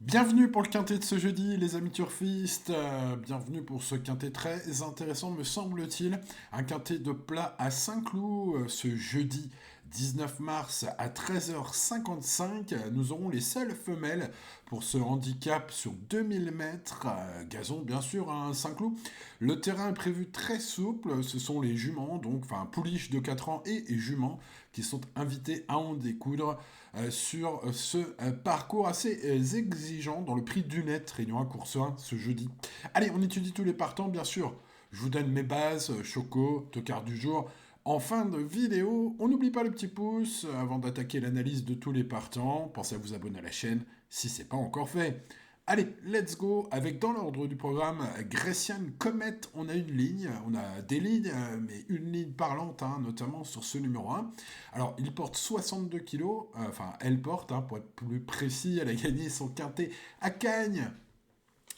Bienvenue pour le quintet de ce jeudi, les amis turfistes. Bienvenue pour ce quintet très intéressant, me semble-t-il. Un quintet de plat à Saint-Cloud ce jeudi 19 mars à 13h55. Nous aurons les seules femelles pour ce handicap sur 2000 mètres. Gazon, bien sûr, à Saint-Cloud. Le terrain est prévu très souple. Ce sont les juments, donc, enfin, pouliches de 4 ans et juments qui sont invités à en découdre sur ce parcours assez exigeant dans le prix du net, réunion à course 1 ce jeudi. Allez, on étudie tous les partants, bien sûr. Je vous donne mes bases, Choco, tocard du jour. En fin de vidéo, on n'oublie pas le petit pouce avant d'attaquer l'analyse de tous les partants. Pensez à vous abonner à la chaîne si ce n'est pas encore fait. Allez, let's go avec dans l'ordre du programme Grecian Comet. On a une ligne, on a des lignes, mais une ligne parlante, notamment sur ce numéro 1. Alors, il porte 62 kilos, enfin, elle porte, pour être plus précis, elle a gagné son quintet à Cagnes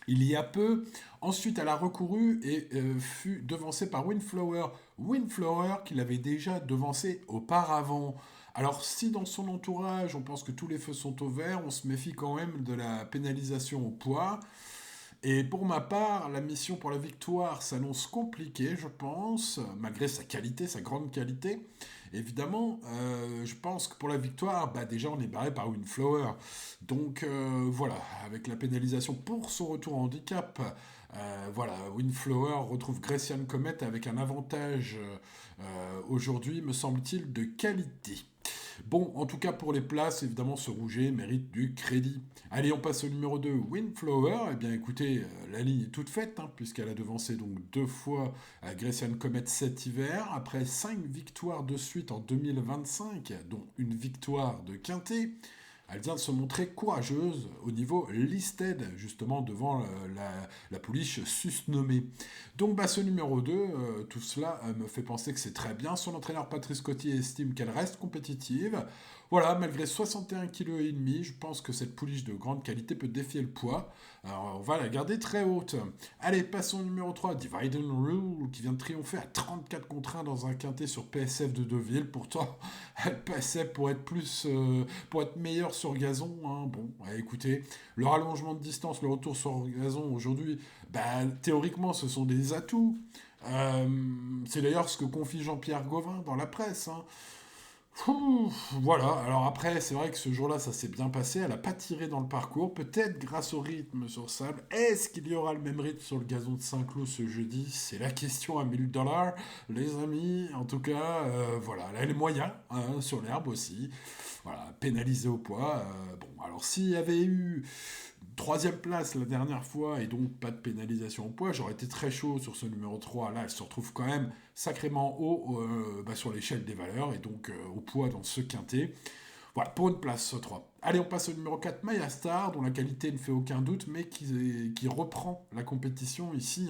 il y a peu. Ensuite, elle a recouru et fut devancée par Windflower. Windflower qui l'avait déjà devancée auparavant. Alors, si dans son entourage, on pense que tous les feux sont au vert, on se méfie quand même de la pénalisation au poids. Et pour ma part, la mission pour la victoire s'annonce compliquée, je pense, malgré sa qualité, sa grande qualité. Évidemment, je pense que pour la victoire, déjà on est barré par Windflower. Donc voilà, avec la pénalisation pour son retour en handicap, voilà, Windflower retrouve Grecian Comet avec un avantage aujourd'hui, me semble-t-il, de qualité. Bon, en tout cas pour les places, évidemment, ce rouget mérite du crédit. Allez, on passe au numéro 2, Windflower. Eh bien, écoutez, la ligne est toute faite, puisqu'elle a devancé donc deux fois Grecian Comet cet hiver, après 5 victoires de suite en 2025, dont une victoire de quintet. Elle vient de se montrer courageuse au niveau listed, justement devant la pouliche susnommée. Donc ce numéro 2, tout cela me fait penser que c'est très bien. Son entraîneur Patrice Coty estime qu'elle reste compétitive. Voilà, malgré 61,5 kg, je pense que cette pouliche de grande qualité peut défier le poids. Alors on va la garder très haute. Allez, passons au numéro 3, Divide and Rule, qui vient de triompher à 34 contre 1 dans un quintet sur PSF de Deauville. Pourtant, elle passait pour être pour être meilleure sur gazon. Bon, écoutez, le rallongement de distance, le retour sur gazon aujourd'hui, théoriquement, ce sont des atouts. Euh, c'est d'ailleurs ce que confie Jean-Pierre Gauvin dans la presse. Voilà, alors après, c'est vrai que ce jour-là, ça s'est bien passé. Elle n'a pas tiré dans le parcours, peut-être grâce au rythme sur sable. Est-ce qu'il y aura le même rythme sur le gazon de Saint-Cloud ce jeudi? C'est la question à 1000 $, les amis. En tout cas, voilà, là, elle est moyen, sur l'herbe aussi. Voilà, pénalisé au poids. Bon, alors s'il y avait eu troisième place la dernière fois et donc pas de pénalisation au poids, j'aurais été très chaud sur ce numéro 3. Là, elle se retrouve quand même sacrément haut sur l'échelle des valeurs et donc au poids dans ce quintet. Voilà, pour une place, ce 3. Allez, on passe au numéro 4, Maya Star, dont la qualité ne fait aucun doute, mais qui reprend la compétition ici.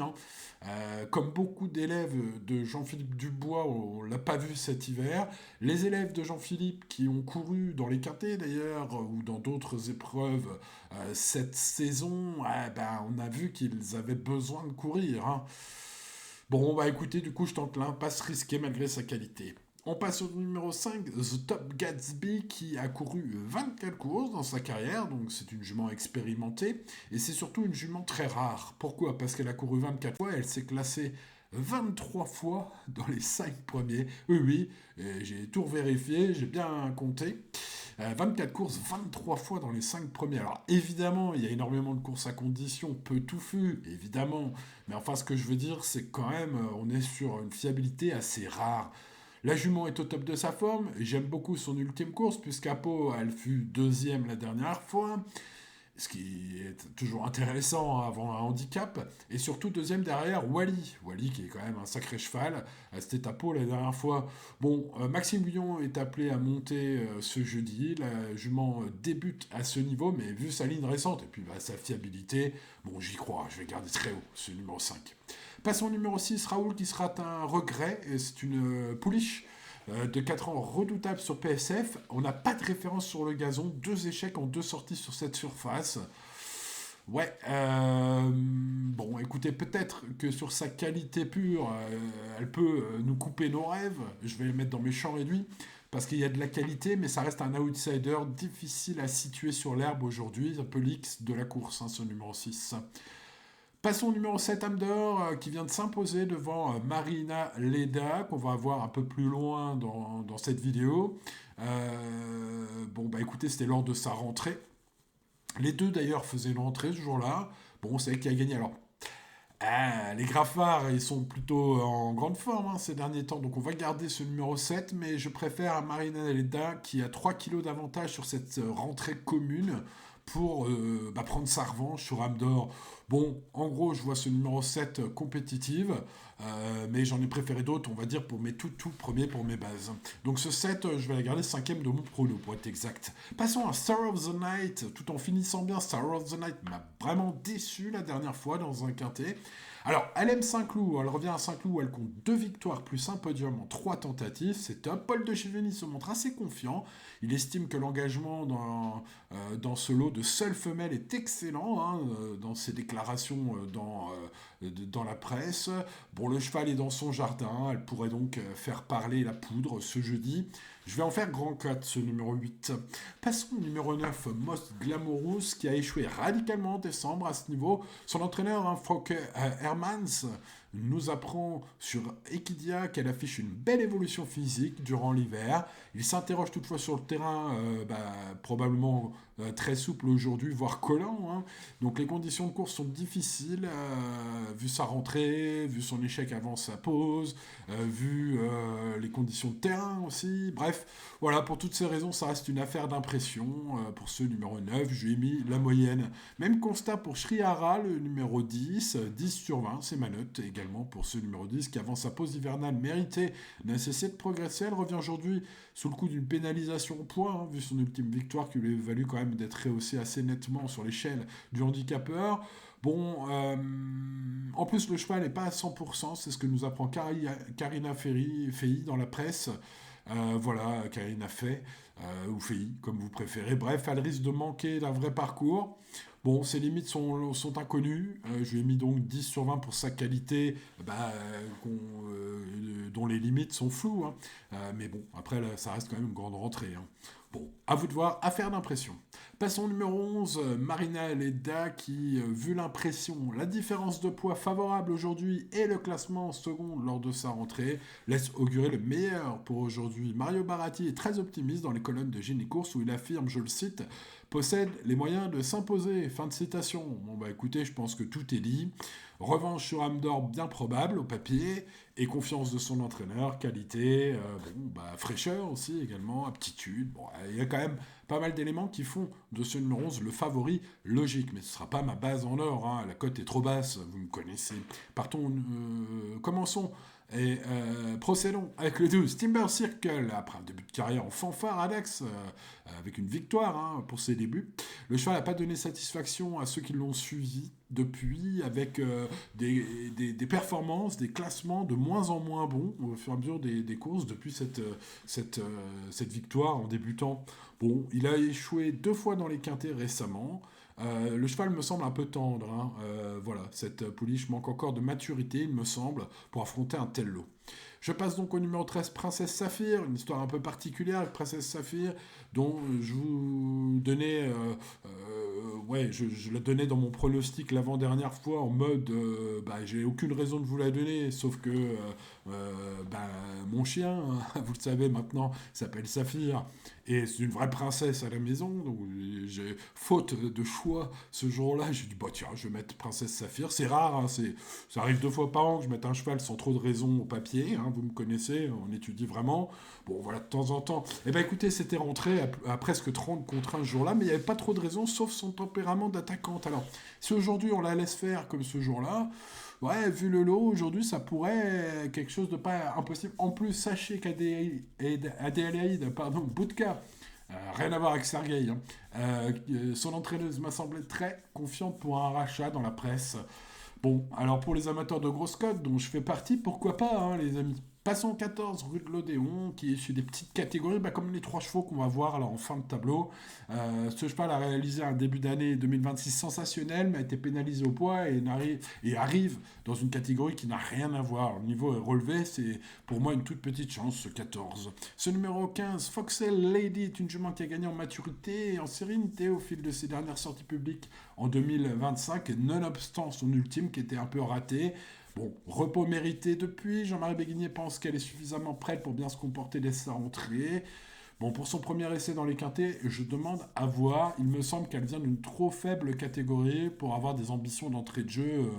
Comme beaucoup d'élèves de Jean-Philippe Dubois, on ne l'a pas vu cet hiver. Les élèves de Jean-Philippe qui ont couru dans les quintets d'ailleurs, ou dans d'autres épreuves cette saison, on a vu qu'ils avaient besoin de courir. Bon, écoutez, du coup, je tente l'impasse risquée malgré sa qualité. On passe au numéro 5, The Top Gatsby, qui a couru 24 courses dans sa carrière, donc c'est une jument expérimentée, et c'est surtout une jument très rare. Pourquoi? Parce qu'elle a couru 24 fois, elle s'est classée 23 fois dans les 5 premiers. Oui, oui, j'ai tout vérifié, j'ai bien compté. 24 courses, 23 fois dans les 5 premiers. Alors évidemment, il y a énormément de courses à condition, peu touffues, évidemment. Mais enfin, ce que je veux dire, c'est quand même, on est sur une fiabilité assez rare. La jument est au top de sa forme. J'aime beaucoup son ultime course, puisqu'à Pau, elle fut deuxième la dernière fois. Ce qui est toujours intéressant avant un handicap. Et surtout, deuxième derrière, Wally. Wally qui est quand même un sacré cheval. C'était à Pau la dernière fois. Bon, Maxime Bouillon est appelé à monter ce jeudi. La jument débute à ce niveau, mais vu sa ligne récente et puis sa fiabilité, bon, j'y crois. Je vais garder très haut ce numéro 5. Passons au numéro 6, Raoul, qui sera un regret. Et c'est une pouliche de 4 ans redoutable sur PSF. On n'a pas de référence sur le gazon. 2 échecs en 2 sorties sur cette surface. Ouais, bon, écoutez, peut-être que sur sa qualité pure, elle peut nous couper nos rêves. Je vais les mettre dans mes champs réduits. parce qu'il y a de la qualité, mais ça reste un outsider difficile à situer sur l'herbe aujourd'hui, un peu l'X de la course, hein, ce numéro 6. Passons au numéro 7, Amdor, qui vient de s'imposer devant Marina Leda, qu'on va voir un peu plus loin dans cette vidéo. Bon, bah écoutez, c'était lors de sa rentrée. Les deux, d'ailleurs, faisaient une rentrée ce jour-là. Bon, c'est elle qui a gagné. Alors, les Graffards, ils sont plutôt en grande forme, hein, ces derniers temps, donc on va garder ce numéro 7, mais je préfère Marina Leda qui a 3 kilos d'avantage sur cette rentrée commune pour prendre sa revanche sur Amdor. Bon, en gros, je vois ce numéro 7 compétitive, mais j'en ai préféré d'autres, on va dire, pour mes tout premiers, pour mes bases. Donc ce 7, je vais la garder 5ème de mon prono, pour être exact. Passons à Star of the Night, tout en finissant bien. Star of the Night m'a vraiment déçu la dernière fois dans un quintet. Alors, elle aime Saint-Cloud, elle revient à Saint-Cloud, elle compte 2 victoires plus un podium en 3 tentatives, c'est top. Paul de Chevigny se montre assez confiant, il estime que l'engagement dans ce lot de seules femelles est excellent, hein, dans ses déclarations dans la presse. Bon, le cheval est dans son jardin, elle pourrait donc faire parler la poudre ce jeudi. Je vais en faire grand 4, ce numéro 8. Passons au numéro 9, Most Glamorous, qui a échoué radicalement en décembre à ce niveau. Son entraîneur, hein, Frauke Hermans, nous apprend sur Equidia qu'elle affiche une belle évolution physique durant l'hiver. Il s'interroge toutefois sur le terrain, probablement très souple aujourd'hui, voire collant, hein. Donc les conditions de course sont difficiles, vu sa rentrée, vu son échec avant sa pause, vu les conditions de terrain aussi. Bref, voilà, pour toutes ces raisons, ça reste une affaire d'impression. Pour ce numéro 9, je lui ai mis la moyenne. Même constat pour Shrihara, le numéro 10, 10 sur 20, c'est ma note également pour ce numéro 10, qui avant sa pause hivernale méritait n'a cessé de progresser. Elle revient aujourd'hui sous le coup d'une pénalisation au point, hein, vu son ultime victoire qui lui a valu quand même d'être rehaussée assez nettement sur l'échelle du handicapeur. Bon, en plus le cheval n'est pas à 100%, c'est ce que nous apprend Karina Fei dans la presse. Voilà, Karina Fei, ou Fei, comme vous préférez. Bref, elle risque de manquer d'un vrai parcours. Bon, ses limites sont inconnues. Je lui ai mis donc 10 sur 20 pour sa qualité, dont les limites sont floues, hein. Mais bon, après, là, ça reste quand même une grande rentrée, hein. Bon, à vous de voir, affaire d'impression. Passons au numéro 11, Marina Leda, qui, vu l'impression, la différence de poids favorable aujourd'hui et le classement en seconde lors de sa rentrée, laisse augurer le meilleur pour aujourd'hui. Mario Baratti est très optimiste dans les colonnes de Génie Course où il affirme, je le cite, possède les moyens de s'imposer. Fin de citation. Bon, bah écoutez, je pense que tout est dit. Revanche sur Amdor, bien probable au papier, et confiance de son entraîneur, qualité, fraîcheur aussi également, aptitude. Bon, il y a quand même pas mal d'éléments qui font de ce numéro 11 le favori logique, mais ce ne sera pas ma base en or, hein. La cote est trop basse, vous me connaissez. Commençons et procédons avec le 12, Timber Circle, après un début de carrière en fanfare, Alex, avec une victoire, hein, pour ses débuts. Le cheval n'a pas donné satisfaction à ceux qui l'ont suivi depuis, avec des performances, des classements de moins en moins bons au fur et à mesure des courses depuis cette victoire en débutant. Bon, il a échoué 2 fois dans les quintets récemment. Le cheval me semble un peu tendre, hein. Voilà, cette pouliche manque encore de maturité, il me semble, pour affronter un tel lot. Je passe donc au numéro 13, Princesse Saphir, une histoire un peu particulière avec Princesse Saphir, dont je vous donnais, je la donnais dans mon pronostic l'avant-dernière fois en mode, j'ai aucune raison de vous la donner, sauf que mon chien, hein, vous le savez maintenant, s'appelle Saphir, et c'est une vraie princesse à la maison, donc j'ai faute de choix ce jour-là, j'ai dit tiens, je vais mettre Princesse Saphir, c'est rare, hein, ça arrive 2 fois par an que je mette un cheval sans trop de raison au papier, hein, vous me connaissez, on étudie vraiment, bon voilà, de temps en temps, écoutez, c'était rentré à presque 30 contre 1 ce jour-là, mais il n'y avait pas trop de raison, sauf son tempérament d'attaquante. Alors, si aujourd'hui on la laisse faire comme ce jour-là, ouais, vu le lot, aujourd'hui, ça pourrait quelque chose de pas impossible. En plus, sachez qu'Adélaïde, Boudka, rien à voir avec Sergueï, hein, son entraîneuse m'a semblé très confiante pour un rachat dans la presse. Bon, alors pour les amateurs de grosses cotes, dont je fais partie, pourquoi pas, hein, les amis. Passons au 14, rue de l'Odéon, qui est issu des petites catégories, comme les 3 chevaux qu'on va voir là en fin de tableau. Ce cheval a réalisé un début d'année 2026 sensationnel, mais a été pénalisé au poids et arrive dans une catégorie qui n'a rien à voir. Le niveau est relevé, c'est pour moi une toute petite chance, ce 14. Ce numéro 15, Foxel Lady, est une jument qui a gagné en maturité et en sérénité au fil de ses dernières sorties publiques en 2025, nonobstant son ultime qui était un peu raté. Bon, repos mérité depuis. Jean-Marie Béguigné pense qu'elle est suffisamment prête pour bien se comporter dès sa rentrée. Bon, pour son premier essai dans les quintés, je demande à voir. Il me semble qu'elle vient d'une trop faible catégorie pour avoir des ambitions d'entrée de jeu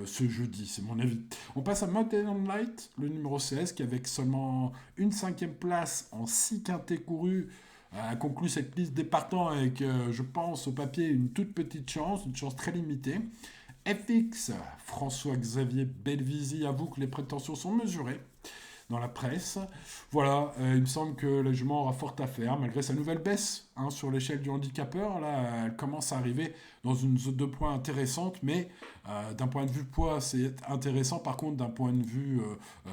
ce jeudi, c'est mon avis. On passe à Mountain Light, le numéro 16, qui avec seulement une 5e place en 6 quintés courus, a conclu cette liste des partants avec, je pense, au papier, une toute petite chance, une chance très limitée. FX, François-Xavier Belvisi avoue que les prétentions sont mesurées dans la presse. Voilà, il me semble que la jument aura fort à faire, malgré sa nouvelle baisse sur l'échelle du handicapeur. Là, elle commence à arriver dans une zone de points intéressante, mais d'un point de vue poids, c'est intéressant. Par contre, d'un point de vue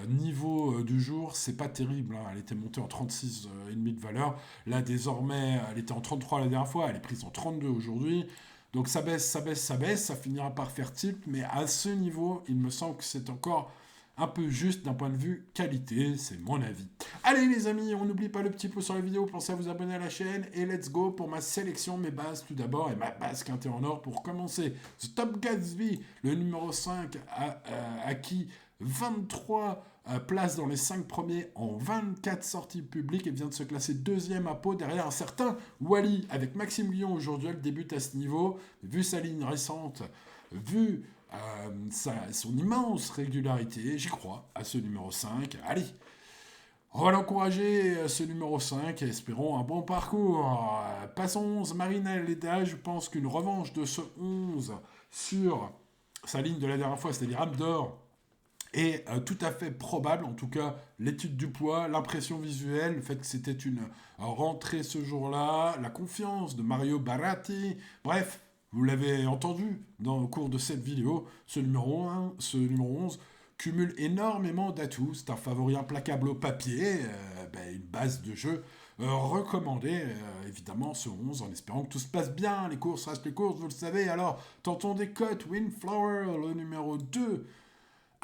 niveau du jour, c'est pas terrible. Elle était montée en 36,5 de valeur. Là, désormais, elle était en 33 la dernière fois, elle est prise en 32 aujourd'hui. Donc ça baisse, ça finira par faire tilt, mais à ce niveau, il me semble que c'est encore un peu juste d'un point de vue qualité, c'est mon avis. Allez les amis, on n'oublie pas le petit pouce sur la vidéo, pensez à vous abonner à la chaîne, et let's go pour ma sélection, mes bases tout d'abord, et ma base quintée en or pour commencer. The Top Gatsby, le numéro 5, a acquis 23 places dans les 5 premiers en 24 sorties publiques et vient de se classer deuxième à Pau derrière un certain Wally. Avec Maxime Guillon aujourd'hui, elle débute à ce niveau. Vu sa ligne récente, vu son immense régularité, j'y crois à ce numéro 5. Allez, on va l'encourager, ce numéro 5, et espérons un bon parcours. Passons 11, Marina Leda. Je pense qu'une revanche de ce 11 sur sa ligne de la dernière fois, c'est-à-dire Âme d'Or, est tout à fait probable. En tout cas, l'étude du poids, l'impression visuelle, le fait que c'était une rentrée ce jour-là, la confiance de Mario Baratti. Bref, vous l'avez entendu au cours de cette vidéo, ce numéro 11 cumule énormément d'atouts. C'est un favori implacable au papier, une base de jeu recommandée, évidemment, ce 11, en espérant que tout se passe bien. Les courses restent les courses, vous le savez. Alors, tentons des cotes. Windflower, le numéro 2,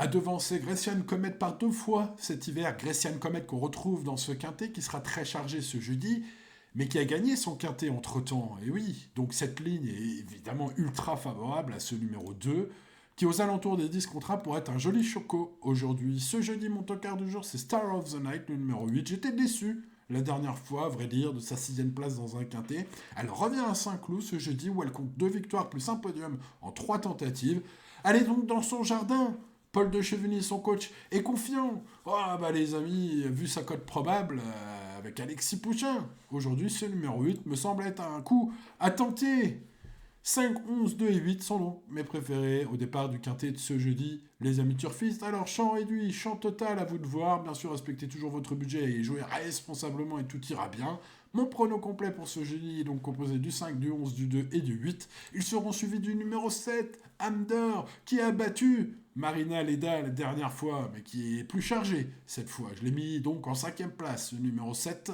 a devancé Grecian Comet par 2 fois cet hiver. Grecian Comet qu'on retrouve dans ce quintet, qui sera très chargé ce jeudi, mais qui a gagné son quintet entre-temps. Et oui, donc cette ligne est évidemment ultra favorable à ce numéro 2, qui aux alentours des 10 contrats pourrait être un joli choco aujourd'hui. Ce jeudi, mon tocard du jour, c'est Star of the Night, le numéro 8. J'étais déçu la dernière fois, à vrai dire, de sa 6e place dans un quintet. Elle revient à Saint-Cloud ce jeudi, où elle compte 2 victoires plus un podium en 3 tentatives. Elle est donc dans son jardin. Paul de Chevigny, son coach, est confiant. Les amis, vu sa cote probable, avec Alexis Pouchin, aujourd'hui, ce numéro 8 me semble être un coup à tenter. 5, 11, 2 et 8 sont donc mes préférés au départ du quintet de ce jeudi, les amis turfistes. Alors, champ réduit, champ total, à vous de voir. Bien sûr, respectez toujours votre budget et jouez responsablement et tout ira bien. Mon prono complet pour ce jeudi est donc composé du 5, du 11, du 2 et du 8. Ils seront suivis du numéro 7, Amder, qui a battu Marina Leda la dernière fois, mais qui est plus chargé cette fois. Je l'ai mis donc en 5e place, le numéro 7.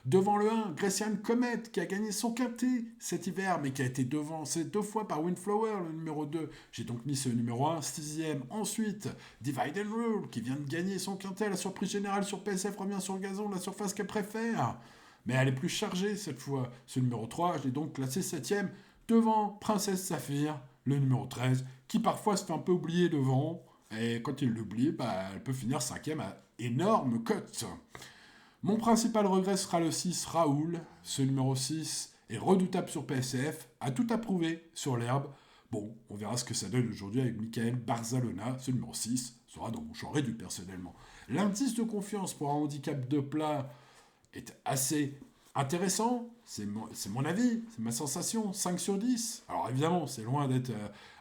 Devant le 1, Grecian Comet, qui a gagné son quintet cet hiver, mais qui a été devancé 2 fois par Windflower, le numéro 2. J'ai donc mis ce numéro 1, 6e. Ensuite, Divide and Rule, qui vient de gagner son quintet. La surprise générale sur PSF revient sur le gazon, la surface qu'elle préfère. Mais elle est plus chargée cette fois. Ce numéro 3, je l'ai donc classé 7e, devant Princesse Saphir, le numéro 13, qui parfois se fait un peu oublier devant. Et quand il l'oublie, elle peut finir 5e à énorme cote. Mon principal regret sera le 6, Raoul. Ce numéro 6 est redoutable sur PSF, a tout approuvé sur l'herbe. Bon, on verra ce que ça donne aujourd'hui avec Michael Barzalona. Ce numéro 6 sera dans mon champ réduit personnellement. L'indice de confiance pour un handicap de plat est assez intéressant. C'est mon avis, c'est ma sensation. 5 sur 10. Alors évidemment, c'est loin d'être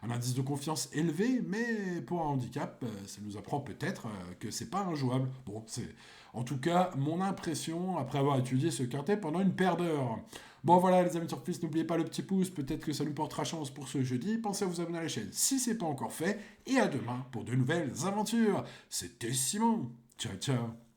un indice de confiance élevé, mais pour un handicap, ça nous apprend peut-être que c'est pas injouable. Bon, c'est en tout cas mon impression après avoir étudié ce quintet pendant une paire d'heures. Bon voilà les amis surfistes, n'oubliez pas le petit pouce, peut-être que ça nous portera chance pour ce jeudi. Pensez à vous abonner à la chaîne si c'est pas encore fait, et à demain pour de nouvelles aventures. C'était Simon. Ciao, ciao.